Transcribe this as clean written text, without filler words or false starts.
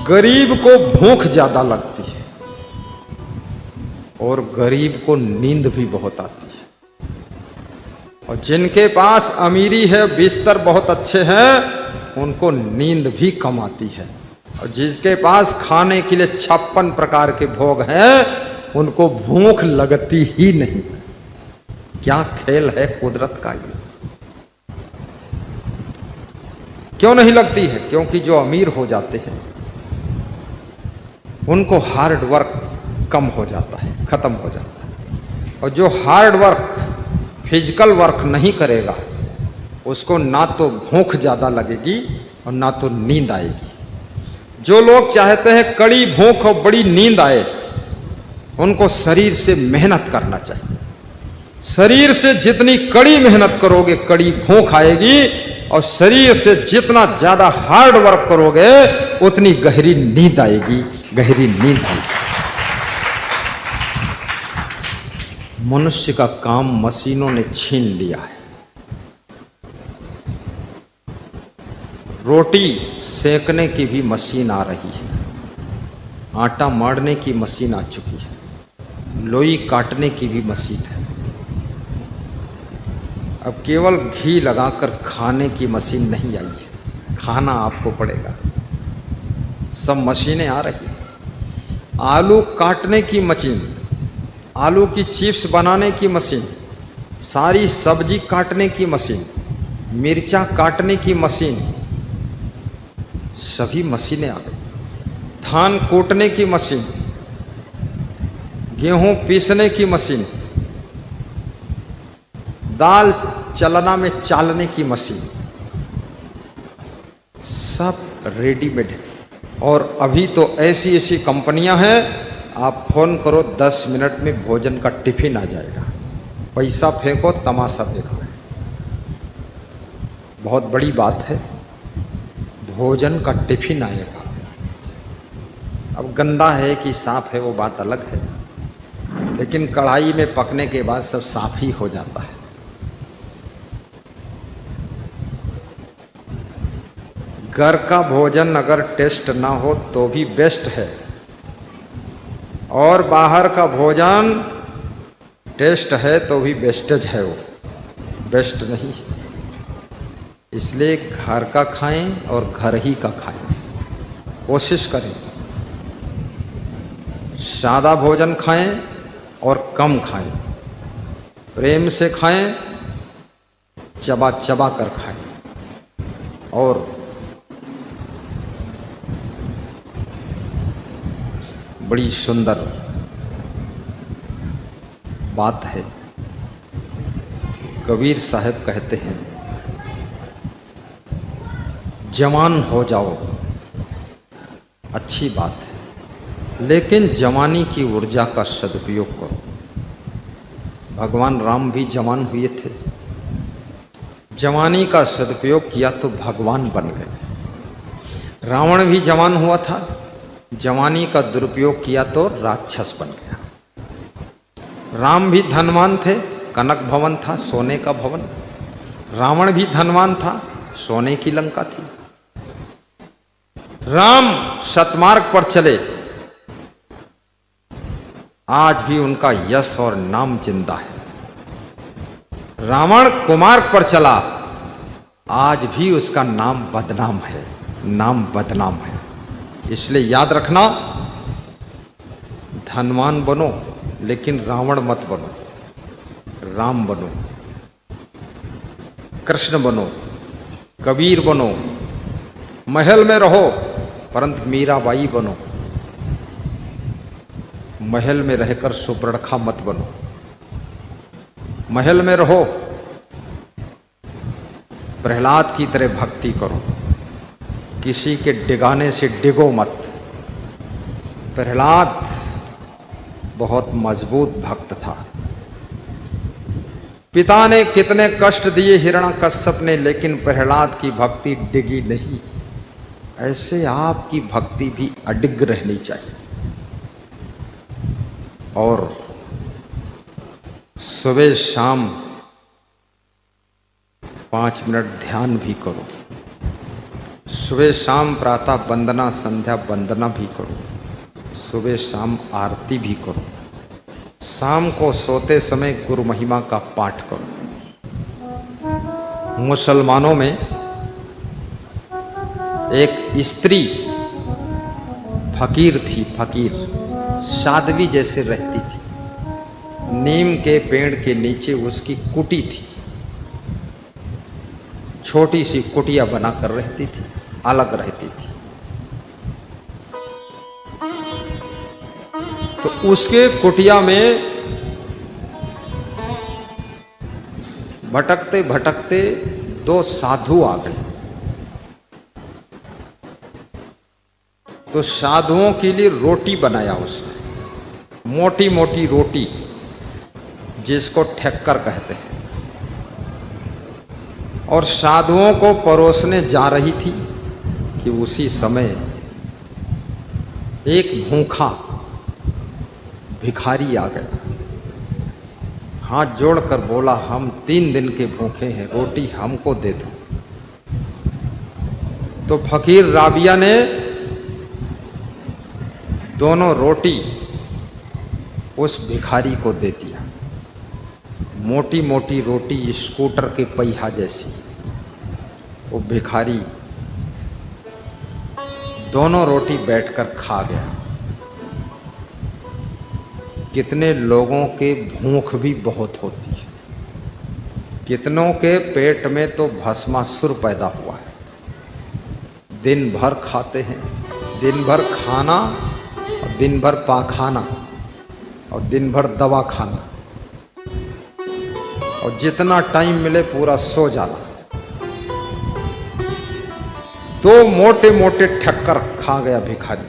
गरीब को भूख ज्यादा लगती है और गरीब को नींद भी बहुत आती है। और जिनके पास अमीरी है, बिस्तर बहुत अच्छे हैं, उनको नींद भी कम आती है। और जिसके पास खाने के लिए 56 प्रकार के भोग हैं, उनको भूख लगती ही नहीं। क्या खेल है कुदरत का ये। क्यों नहीं लगती है? क्योंकि जो अमीर हो जाते हैं उनको हार्ड वर्क कम हो जाता है, खत्म हो जाता है। और जो हार्ड वर्क, फिजिकल वर्क नहीं करेगा, उसको ना तो भूख ज्यादा लगेगी और ना तो नींद आएगी। जो लोग चाहते हैं कड़ी भूख और बड़ी नींद आए, उनको शरीर से मेहनत करना चाहिए। शरीर से जितनी कड़ी मेहनत करोगे, कड़ी भूख आएगी। और शरीर से जितना ज्यादा हार्ड वर्क करोगे, उतनी गहरी नींद आएगी, गहरी नींद आएगी। मनुष्य का काम मशीनों ने छीन लिया है। रोटी सेकने की भी मशीन आ रही है, आटा मारने की मशीन आ चुकी है, लोई काटने की भी मशीन है। अब केवल घी लगाकर खाने की मशीन नहीं आई है, खाना आपको पड़ेगा। सब मशीनें आ रही हैं। आलू काटने की मशीन, आलू की चिप्स बनाने की मशीन, सारी सब्जी काटने की मशीन, मिर्चा काटने की मशीन, सभी मशीनें आ गई। धान कूटने की मशीन, गेहूं पीसने की मशीन, दाल चलना में चालने की मशीन, सब रेडीमेड है। और अभी तो ऐसी ऐसी कंपनियां हैं, आप फोन करो 10 मिनट में भोजन का टिफिन आ जाएगा। पैसा फेंको, तमाशा देखो। बहुत बड़ी बात है, भोजन का टिफिन आएगा। अब गंदा है कि साफ है वो बात अलग है, लेकिन कढ़ाई में पकने के बाद सब साफ ही हो जाता है। घर का भोजन अगर टेस्ट ना हो तो भी बेस्ट है, और बाहर का भोजन टेस्ट है तो भी बेस्टेज है, वो बेस्ट नहीं। इसलिए घर का खाएं और घर ही का खाएं। कोशिश करें सादा भोजन खाएं और कम खाएं, प्रेम से खाएं, चबा चबा कर खाएं। और बड़ी सुंदर बात है, कबीर साहब कहते हैं, जवान हो जाओ अच्छी बात है, लेकिन जवानी की ऊर्जा का सदुपयोग करो। भगवान राम भी जवान हुए थे, जवानी का सदुपयोग किया तो भगवान बन गए। रावण भी जवान हुआ था, जवानी का दुरुपयोग किया तो राक्षस बन गया। राम भी धनवान थे, कनक भवन था, सोने का भवन। रावण भी धनवान था, सोने की लंका थी। राम सतमार्ग पर चले, आज भी उनका यश और नाम जिंदा है। रावण कुमार्ग पर चला, आज भी उसका नाम बदनाम है, नाम बदनाम है। इसलिए याद रखना, धनवान बनो लेकिन रावण मत बनो, राम बनो, कृष्ण बनो, कबीर बनो। महल में रहो परंतु मीराबाई बनो, महल में रहकर सुपर्णखा मत बनो। महल में रहो, प्रहलाद की तरह भक्ति करो, किसी के डिगाने से डिगो मत। प्रहलाद बहुत मजबूत भक्त था। पिता ने कितने कष्ट दिए हिरण्यकश्यप ने, लेकिन प्रहलाद की भक्ति डिगी नहीं। ऐसे आपकी भक्ति भी अडिग रहनी चाहिए। और सुबह शाम 5 मिनट ध्यान भी करो। सुबह शाम प्रातः वंदना संध्या वंदना भी करो, सुबह शाम आरती भी करो, शाम को सोते समय गुरु महिमा का पाठ करो। मुसलमानों में एक स्त्री फकीर थी, फकीर साध्वी जैसे रहती थी। नीम के पेड़ के नीचे उसकी कुटी थी, छोटी सी कुटिया बनाकर रहती थी, अलग रहती थी। तो उसके कुटिया में भटकते भटकते दो साधु आ गए। तो साधुओं के लिए रोटी बनाया उसने, मोटी मोटी रोटी जिसको ठक्कर कहते हैं, और साधुओं को परोसने जा रही थी कि उसी समय एक भूखा भिखारी आ गया। हाथ जोड़कर बोला, हम 3 दिन के भूखे हैं, रोटी हमको दे दो। तो फकीर राबिया ने दोनों रोटी उस भिखारी को दे दिया। मोटी मोटी रोटी स्कूटर के पहिया जैसी। वो भिखारी दोनों रोटी बैठकर खा गया। कितने लोगों के भूख भी बहुत होती है, कितनों के पेट में तो भस्मासुर पैदा हुआ है। दिन भर खाते हैं, दिन भर खाना और दिन भर पाखाना और दिन भर दवा खाना, और जितना टाइम मिले पूरा सो जाना। 2 मोटे मोटे ठक्कर खा गया भिखारी।